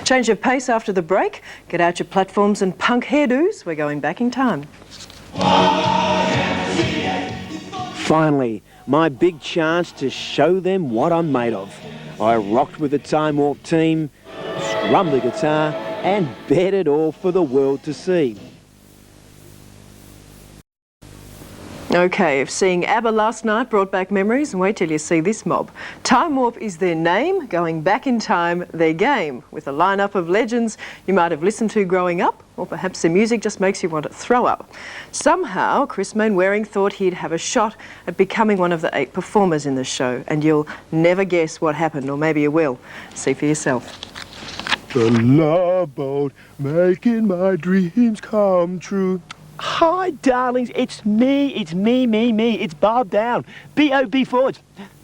Change of pace after the break. Get out your platforms and punk hairdos. We're going back in time. Finally, my big chance to show them what I'm made of. I rocked with the Timewarp team, strummed the guitar, and bet it all for the world to see. Okay, if seeing ABBA last night brought back memories, wait till you see this mob. Timewarp is their name, going back in time, their game, with a lineup of legends you might have listened to growing up, or perhaps their music just makes you want to throw up. Somehow, Chris Mainwaring thought he'd have a shot at becoming one of the 8 performers in the show, and you'll never guess what happened, or maybe you will. See for yourself. The love boat making my dreams come true. Hi, darlings, it's me, it's Bob Downe. B-O-B forwards,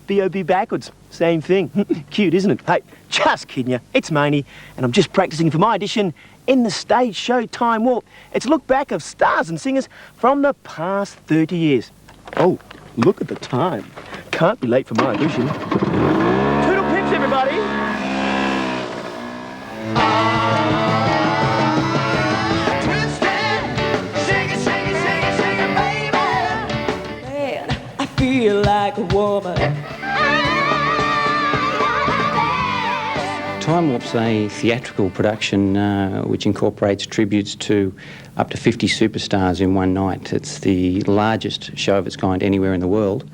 B-O-B backwards, same thing. Cute, isn't it? Hey, just kidding you, it's Maney, and I'm just practicing for my audition in the stage show Timewarp. It's a look back of stars and singers from the past 30 years. Oh, look at the time. Can't be late for my audition. Toodle pips, everybody. Feel like a woman. Timewarp's a theatrical production which incorporates tributes to up to 50 superstars in one night. It's the largest show of its kind anywhere in the world.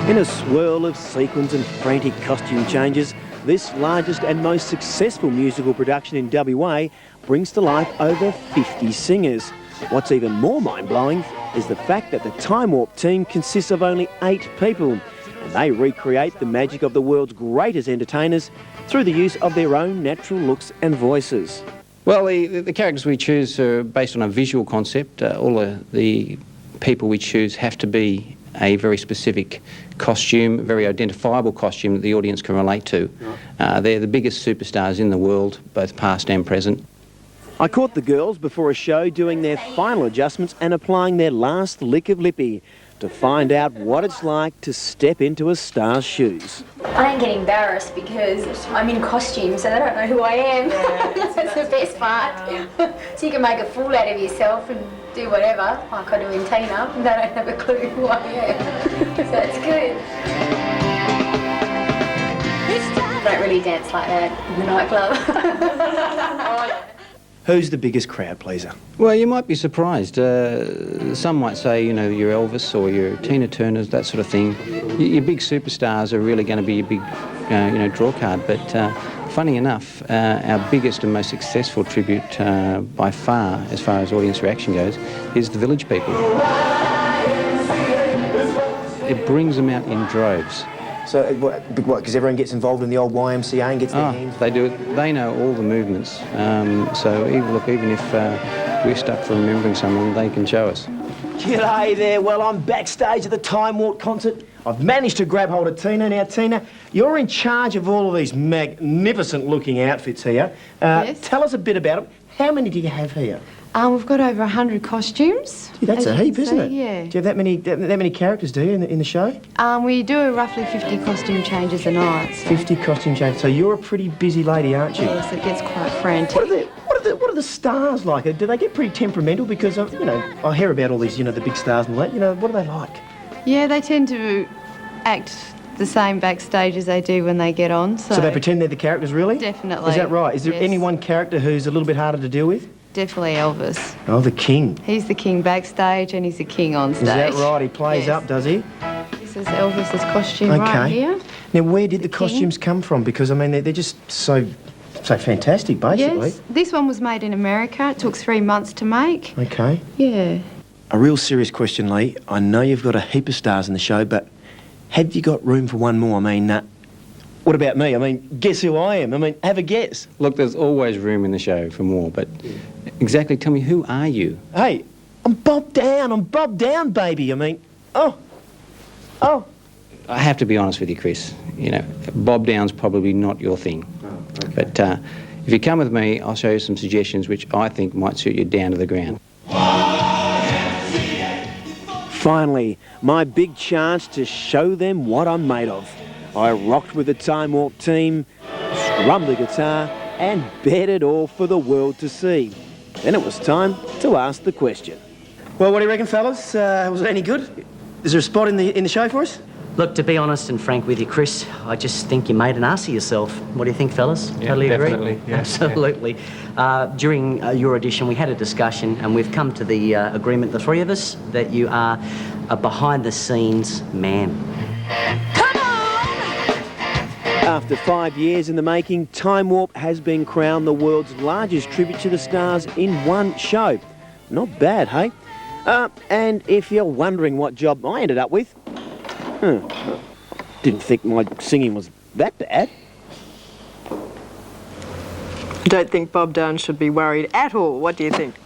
In a swirl of sequins and frantic costume changes, this largest and most successful musical production in WA brings to life over 50 singers. What's even more mind-blowing is the fact that the Timewarp team consists of only 8 people, and they recreate the magic of the world's greatest entertainers through the use of their own natural looks and voices. Well, the characters we choose are based on a visual concept. All of the people we choose have to be a very specific costume, a very identifiable costume that the audience can relate to. They're the biggest superstars in the world, both past and present. I caught the girls before a show doing their final adjustments and applying their last lick of lippy to find out what it's like to step into a star's shoes. I don't get embarrassed because I'm in costume, so they don't know who I am. That's the best part. So you can make a fool out of yourself and do whatever, like I do in Tina, and they don't have a clue who I am. So it's good. I don't really dance like that in the nightclub. Who's the biggest crowd pleaser? Well, you might be surprised. Some might say, you know, your Elvis or your Tina Turners, that sort of thing. Your big superstars are really going to be your big, draw card. But funny enough, our biggest and most successful tribute by far as audience reaction goes, is the Village People. It brings them out in droves. So, what, because everyone gets involved in the old YMCA and gets their hands... They do it. They know all the movements. So, even if we're stuck for remembering some of them, they can show us. G'day there. Well, I'm backstage at the Timewarp concert. I've managed to grab hold of Tina. Now, Tina, you're in charge of all of these magnificent-looking outfits here. Yes. Tell us a bit about them. How many do you have here? We've got over 100 costumes. Gee, that's a heap, isn't it? Yeah. Do you have that many characters, do you, in the show? We do roughly 50 costume changes a night. So. 50 costume changes. So you're a pretty busy lady, aren't you? Yes, it gets quite frantic. What are the stars like? Do they get pretty temperamental? Because, I hear about all these, the big stars and all that. What are they like? Yeah, they tend to act the same backstage as they do when they get on. So they pretend they're the characters, really? Definitely. Is that right? Is there Yes. any one character who's a little bit harder to deal with? Definitely Elvis. Oh, the king. He's the king backstage and he's the king on stage. Is that right? He plays Yes. up, does he? This is Elvis's costume right here. Now, where did the costumes come from? Because, they're just so fantastic, basically. Yes, this one was made in America. It took 3 months to make. Okay. Yeah. A real serious question, Lee. I know you've got a heap of stars in the show, but have you got room for one more? What about me? Guess who I am? Have a guess. Look, there's always room in the show for more, but exactly, tell me, who are you? Hey, I'm Bob Downe. I'm Bob Downe, baby. Oh. I have to be honest with you, Chris. Bob Downe's probably not your thing. Oh, okay. But if you come with me, I'll show you some suggestions which I think might suit you down to the ground. Finally, my big chance to show them what I'm made of. I rocked with the Timewarp team, strummed the guitar, and bet it all for the world to see. Then it was time to ask the question. Well, what do you reckon, fellas? Was it any good? Is there a spot in the show for us? Look, to be honest and frank with you, Chris, I just think you made an ass of yourself. What do you think, fellas? Yeah, totally definitely, agree? yeah, Absolutely. During your audition, we had a discussion and we've come to the agreement, the three of us, that you are a behind-the-scenes man. After 5 years in the making, Timewarp has been crowned the world's largest tribute to the stars in one show. Not bad, hey? And if you're wondering what job I ended up with, didn't think my singing was that bad. I don't think Bob Downe should be worried at all. What do you think?